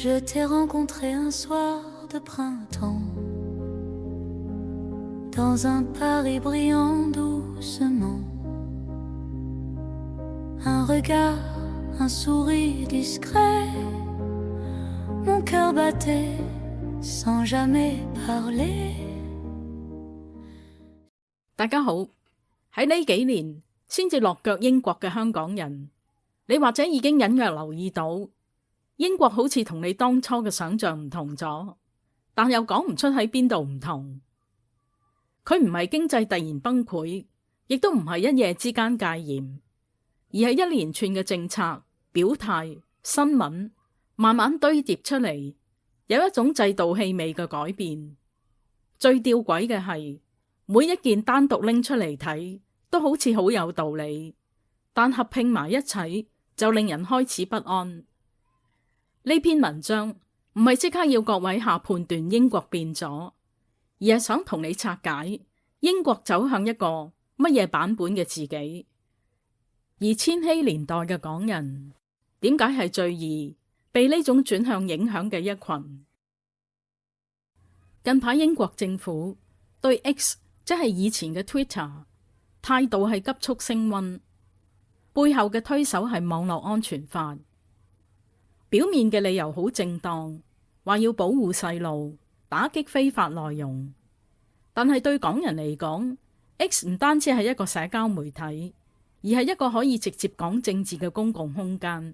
Je t'ai rencontré un soir de printemps dans un Paris brillant doucement. Un regard, un sourire discret, mon cœur battait sans jamais parler。大家好，喺呢幾年先至落腳英國嘅香港人，你或者已經隱約留意到，英國好似同你當初嘅想象唔同咗，但又講唔出喺邊度唔同。佢唔係經濟突然崩潰，亦都唔係一夜之間戒嚴，而係一連串嘅政策、表態、新聞慢慢堆疊出嚟，有一種制度氣味嘅改變。最吊詭嘅係，每一件單獨拎出嚟睇，都好似好有道理，但合併埋一齊就令人開始不安。呢篇文章唔係即刻要各位下判斷英國變咗，而係想同你拆解英國走向一個乜嘢版本嘅自己。而千禧年代嘅港人點解係最易被呢種轉向影響嘅一群？近排英國政府對 X 即係以前嘅 Twitter 態度係急速升溫，背後嘅推手係網絡安全法。表面嘅理由好正當，話要保護細路，打擊非法內容。但係對港人嚟講， X 唔單止係一個社交媒體，而係一個可以直接講政治嘅公共空間。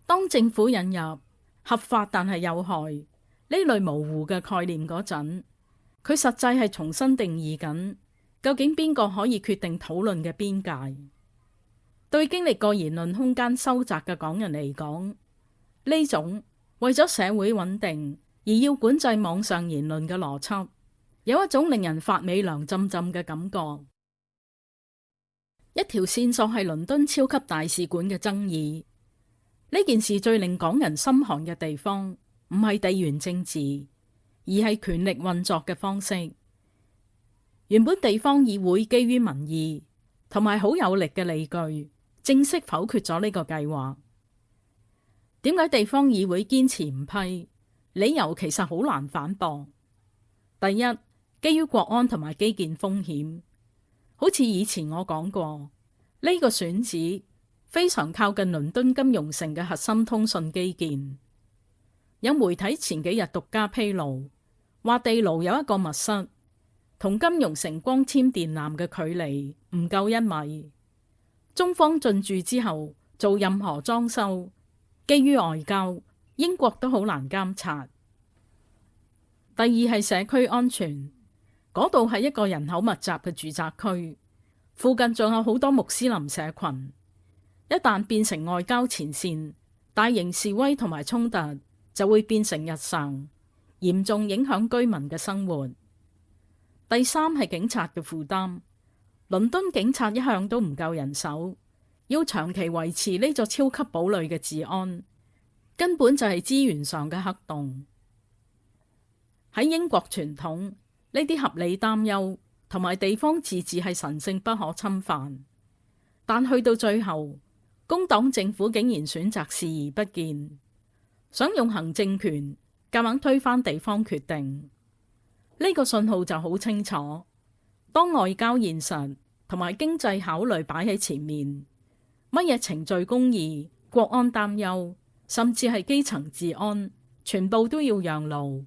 當政府引入合法但係有害呢類模糊嘅概念嗰陣，佢實際係重新定義緊究竟邊個可以決定討論嘅邊界。對經歷過言論空間收窄嘅港人嚟講，呢種為咗社會穩定而要管制網上言論嘅邏輯，有一種令人發尾涼浸浸嘅感覺。一條線索係倫敦超級大使館嘅爭議。呢件事最令港人心寒嘅地方，唔係地緣政治，而係權力運作嘅方式。原本地方議會基於民意同埋好有力嘅理據，正式否決咗呢個計劃。點解地方議會堅持唔批？理由其實好難反駁。第一，基於國安同埋基建風險，好似以前我講過，呢個選址非常靠近倫敦金融城嘅核心通訊基建。有媒體前幾日獨家披露，話地牢有一個密室，同金融城光纖電纜嘅距離唔夠1米。中方進駐之後做任何裝修，基於外交，英國都好難監察。第二係社區安全，嗰度係一個人口密集嘅住宅區，附近仲有好多穆斯林社群。一旦變成外交前線，大型示威同埋衝突就會變成日常，嚴重影響居民嘅生活。第三係警察嘅負擔。倫敦警察一向都唔夠人手，要長期維持呢座超級堡壘嘅治安，根本就係資源上嘅黑洞。喺英國傳統，呢啲合理擔憂同埋地方自治係神聖不可侵犯，但去到最後，工黨政府竟然選擇視而不見，想用行政權夾硬推翻地方決定。呢個信號就好清楚。當外交現實同埋經濟考慮擺喺前面，乜嘢程序公義、國安擔憂，甚至係基層治安，全部都要讓路。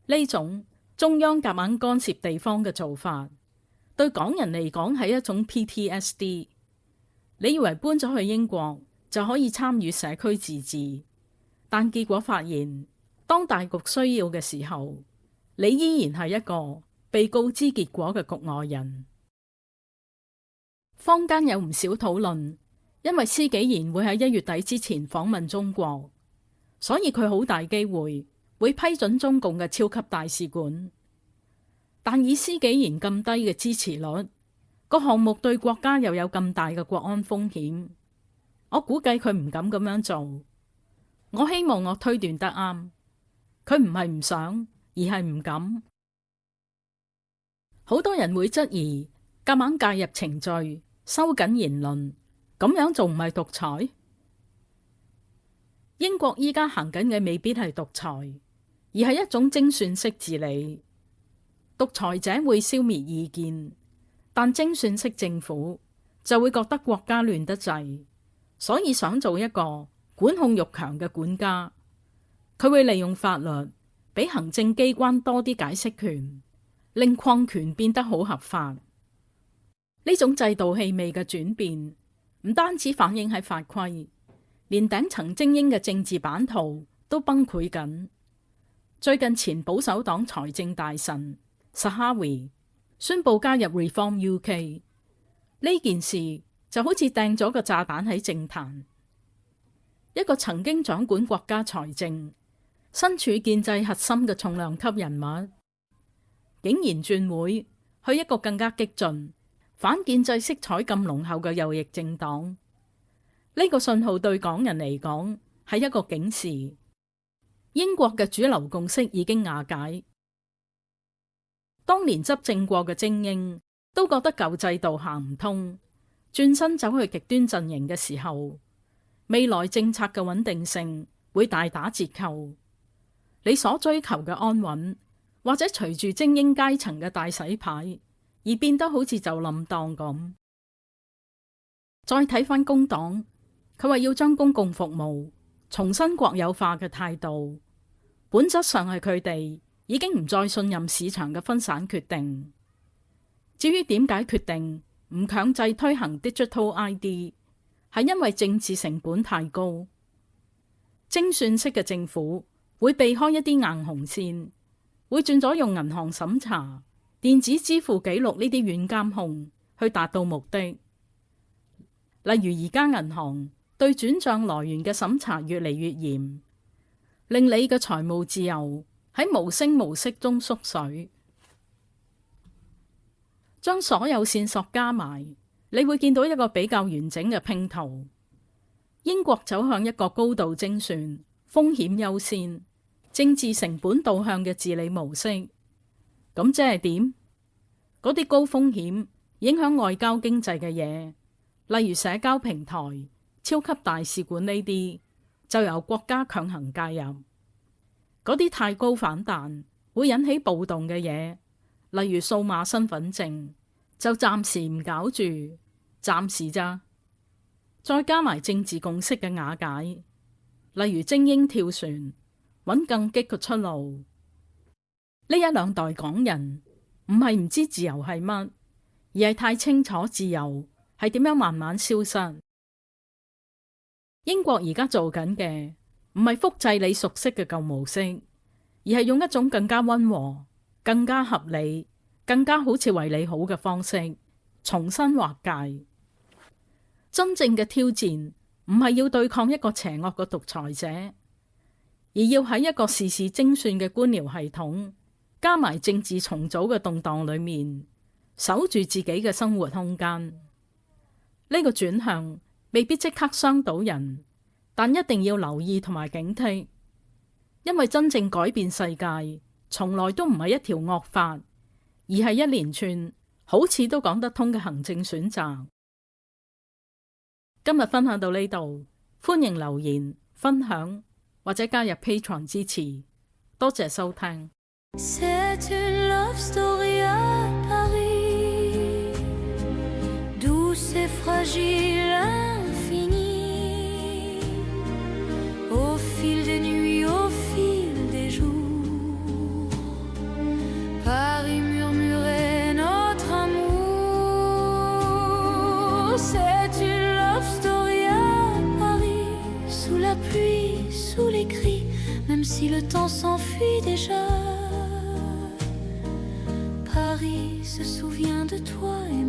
呢種中央夾硬干涉地方嘅做法，對港人嚟講係一種 PTSD。你以為搬咗去英國就可以參與社區自治，但結果發現，當大局需要嘅時候，你依然係一個被告知結果嘅局外人。坊間有唔少討論，因為施紀賢會喺1月底之前訪問中國，所以佢好大機會會批准中共嘅超級大使館。但以施紀賢咁低嘅支持率，個項目對國家又有咁大嘅國安風險，我估計佢唔敢咁樣做。我希望我推斷得啱，佢唔係唔想，而係唔敢。好多人會質疑，夾硬介入程序，收緊言論，咁樣仲唔係獨裁？英國依家行緊嘅未必係獨裁，而係一種精算式治理。獨裁者會消滅意見，但精算式政府就會覺得國家亂得滯，所以想做一個管控欲強嘅管家。佢會利用法律俾行政機關多啲解釋權，令礦權變得好合法。呢種制度氣味嘅轉變唔單止反映喺法規，連頂層精英嘅政治版圖都崩潰緊。最近前保守黨財政大臣Zahawi宣布加入 Reform UK， 呢件事就好似掟咗個炸彈喺政壇。一個曾經掌管國家財政、身處建制核心嘅重量級人物，竟然轉會去一個更加激進、反建制色彩咁濃厚嘅右翼政黨。呢個信號對港人嚟講係一個警示。英國嘅主流共識已經瓦解。當年執政過嘅精英都覺得舊制度行唔通，轉身走去極端陣營嘅時候，未來政策嘅穩定性會大打折扣。你所追求嘅安穩，或者隨住精英階層嘅大洗牌而變得好似就冧檔咁。再睇返工黨，佢話要將公共服務重新國有化嘅態度，本質上係佢哋已經唔再信任市場嘅分散決定。至於點解決定唔強制推行 Digital ID， 係因為政治成本太高。精算式嘅政府會避開一啲硬紅線，會轉咗用銀行審查、電子支付記錄呢啲軟監控去達到目的。例如而家銀行對轉賬來源嘅審查越嚟越嚴，令你嘅財務自由喺無聲無息中縮水。將所有線索加埋，你會見到一個比較完整嘅拼圖。英國走向一個高度精算、風險優先、政治成本導向嘅治理模式。咁即係點？嗰啲高風險影響外交經濟嘅嘢，例如社交平台、超級大使館呢啲，就由國家強行介入。嗰啲太高反彈會引起暴動嘅嘢，例如數碼身份證，就暫時唔搞住，暫時咋。再加埋政治共識嘅瓦解，例如精英跳船，揾更激嘅出路。呢一兩代港人唔係唔知自由係乜，而係太清楚自由係點樣慢慢消失。英國而家做緊嘅唔係複製你熟悉嘅舊模式，而係用一種更加溫和、更加合理、更加好似為你好嘅方式重新劃界。真正嘅挑戰唔係要對抗一個邪惡嘅獨裁者，而要喺一個事事精算嘅官僚系統加埋政治重組嘅動盪裏面，守住自己嘅生活空間。呢個轉向未必即刻傷到人，但一定要留意同埋警惕，因為真正改變世界從來都唔係一條惡法，而係一連串好似都講得通嘅行政選擇。今日分享到呢度，歡迎留言、分享或者加入 Patreon 支持，多謝收聽。C'est une love story à Paris, douce et fragile, infinie, au fil des nuits, au fil des jours, Paris murmurait notre amour. C'est une love story à Paris, sous la pluie, sous les cris, même si le temps s'enfuit déjà. Paris se souvient de toi et